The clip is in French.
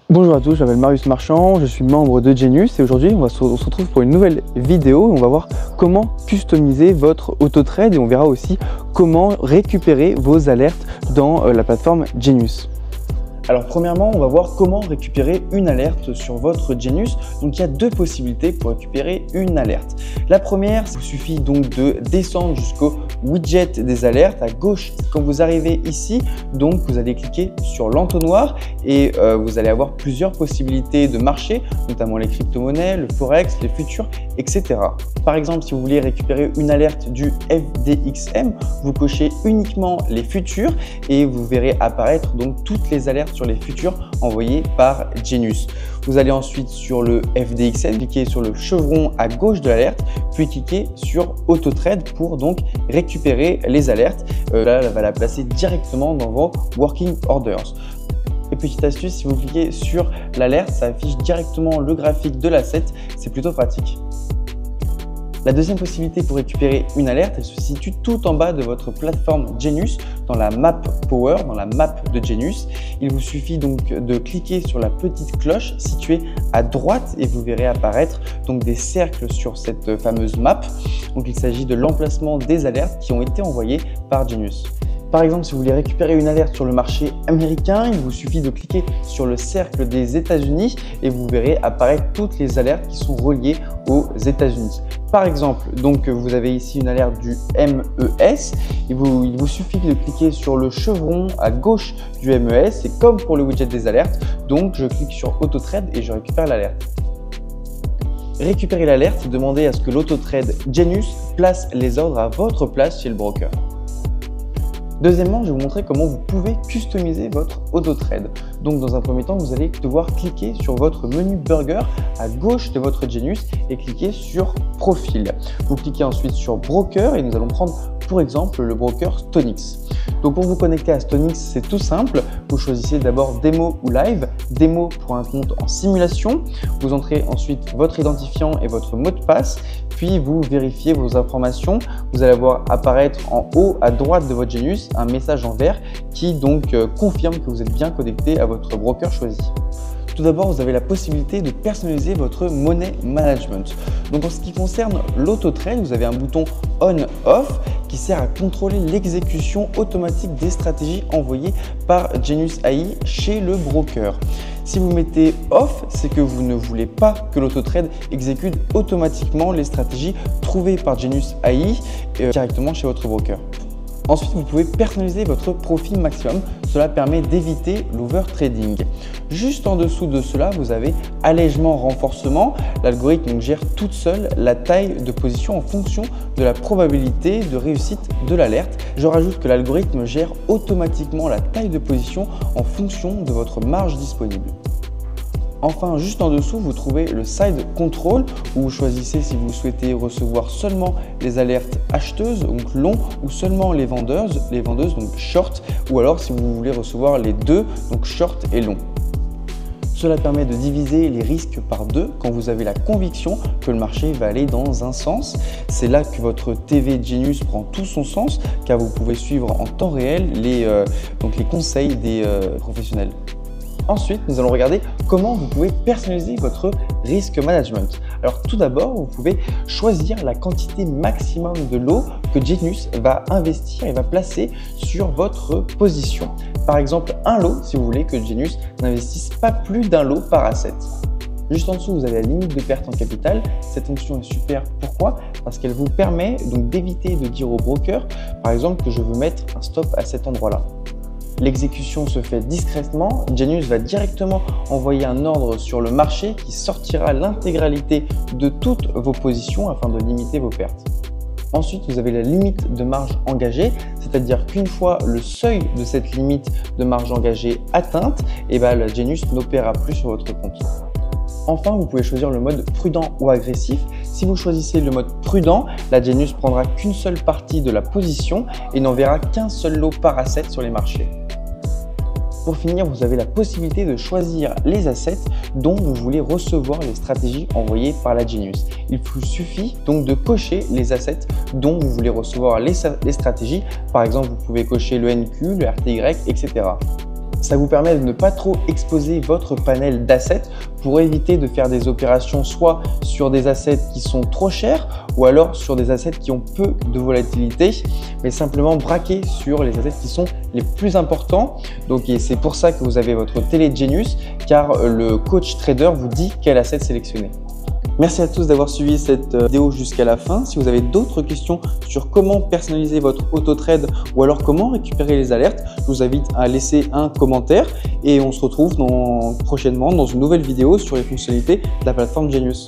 Bonjour à tous, je m'appelle Marius Marchand, je suis membre de Genius et aujourd'hui on se retrouve pour une nouvelle vidéo. On va voir comment customiser votre AutoTrade et on verra aussi comment récupérer vos alertes dans la plateforme Genius. Alors premièrement, on va voir comment récupérer une alerte sur votre Genius. Donc il y a deux possibilités pour récupérer une alerte. La première, il suffit donc de descendre jusqu'au widget des alertes à gauche. Quand vous arrivez ici, donc vous allez cliquer sur l'entonnoir et vous allez avoir plusieurs possibilités de marché, notamment les crypto-monnaies, le forex, les futurs, etc. Par exemple, si vous voulez récupérer une alerte du FDXM, vous cochez uniquement les futurs et vous verrez apparaître donc toutes les alertes sur les futurs envoyés par Genius. Vous allez ensuite sur le FDXM, cliquer sur le chevron à gauche de l'alerte, puis cliquer sur AutoTrade pour donc récupérer les alertes. Là, elle va la placer directement dans vos Working Orders. Et petite astuce, si vous cliquez sur l'alerte, ça affiche directement le graphique de l'asset, c'est plutôt pratique. La deuxième possibilité pour récupérer une alerte, elle se situe tout en bas de votre plateforme Genius, dans la map Power, dans la map de Genius. Il vous suffit donc de cliquer sur la petite cloche située à droite et vous verrez apparaître donc des cercles sur cette fameuse map. Donc il s'agit de l'emplacement des alertes qui ont été envoyées par Genius. Par exemple, si vous voulez récupérer une alerte sur le marché américain, il vous suffit de cliquer sur le cercle des États-Unis et vous verrez apparaître toutes les alertes qui sont reliées aux États-Unis. Par exemple, donc vous avez ici une alerte du MES. Il vous suffit de cliquer sur le chevron à gauche du MES. C'est comme pour le widget des alertes. Donc, je clique sur AutoTrade et je récupère l'alerte. Récupérer l'alerte, demandez à ce que l'AutoTrade Genius place les ordres à votre place chez le broker. Deuxièmement, je vais vous montrer comment vous pouvez customiser votre AutoTrade. Donc dans un premier temps, vous allez devoir cliquer sur votre menu Burger à gauche de votre Genius et cliquer sur Profil. Vous cliquez ensuite sur Broker et nous allons prendre pour exemple le broker Stonix. Donc pour vous connecter à Stonix, c'est tout simple. Vous choisissez d'abord Démo ou Live. Démo pour un compte en simulation. Vous entrez ensuite votre identifiant et votre mot de passe. Puis vous vérifiez vos informations. Vous allez voir apparaître en haut à droite de votre Genius un message en vert qui donc confirme que vous êtes bien connecté à votre broker choisi. Tout d'abord, vous avez la possibilité de personnaliser votre money management. Donc en ce qui concerne l'AutoTrade, vous avez un bouton On/Off qui sert à contrôler l'exécution automatique des stratégies envoyées par Genius AI chez le broker. Si vous mettez Off, c'est que vous ne voulez pas que l'AutoTrade exécute automatiquement les stratégies trouvées par Genius AI directement chez votre broker. Ensuite, vous pouvez personnaliser votre profit maximum. Cela permet d'éviter l'overtrading. Juste en dessous de cela, vous avez allègement renforcement. L'algorithme gère toute seule la taille de position en fonction de la probabilité de réussite de l'alerte. Je rajoute que l'algorithme gère automatiquement la taille de position en fonction de votre marge disponible. Enfin, juste en dessous, vous trouvez le Side Control où vous choisissez si vous souhaitez recevoir seulement les alertes acheteuses, donc long, ou seulement les vendeuses, donc short, ou alors si vous voulez recevoir les deux, donc short et long. Cela permet de diviser les risques par deux quand vous avez la conviction que le marché va aller dans un sens. C'est là que votre TV Genius prend tout son sens car vous pouvez suivre en temps réel les conseils des professionnels. Ensuite, nous allons regarder comment vous pouvez personnaliser votre risk management. Alors tout d'abord, vous pouvez choisir la quantité maximum de lot que Genius va investir et va placer sur votre position. Par exemple, un lot si vous voulez que Genius n'investisse pas plus d'un lot par asset. Juste en dessous, vous avez la limite de perte en capital. Cette fonction est super. Pourquoi? Parce qu'elle vous permet donc d'éviter de dire au broker, par exemple, que je veux mettre un stop à cet endroit-là. L'exécution se fait discrètement. Genius va directement envoyer un ordre sur le marché qui sortira l'intégralité de toutes vos positions afin de limiter vos pertes. Ensuite, vous avez la limite de marge engagée, c'est-à-dire qu'une fois le seuil de cette limite de marge engagée atteinte, la Genius n'opérera plus sur votre compte. Enfin, vous pouvez choisir le mode prudent ou agressif. Si vous choisissez le mode prudent, la Genius prendra qu'une seule partie de la position et n'enverra qu'un seul lot par asset sur les marchés. Pour finir, vous avez la possibilité de choisir les assets dont vous voulez recevoir les stratégies envoyées par la Genius. Il vous suffit donc de cocher les assets dont vous voulez recevoir les stratégies. Par exemple, vous pouvez cocher le NQ, le RTY, etc. Ça vous permet de ne pas trop exposer votre panel d'assets pour éviter de faire des opérations soit sur des assets qui sont trop chers ou alors sur des assets qui ont peu de volatilité, mais simplement braquer sur les assets qui sont les plus importants. Donc c'est pour ça que vous avez votre télé Genius, car le coach trader vous dit quel asset sélectionner. Merci à tous d'avoir suivi cette vidéo jusqu'à la fin. Si vous avez d'autres questions sur comment personnaliser votre auto-trade ou alors comment récupérer les alertes, je vous invite à laisser un commentaire et on se retrouve prochainement dans une nouvelle vidéo sur les fonctionnalités de la plateforme Genius.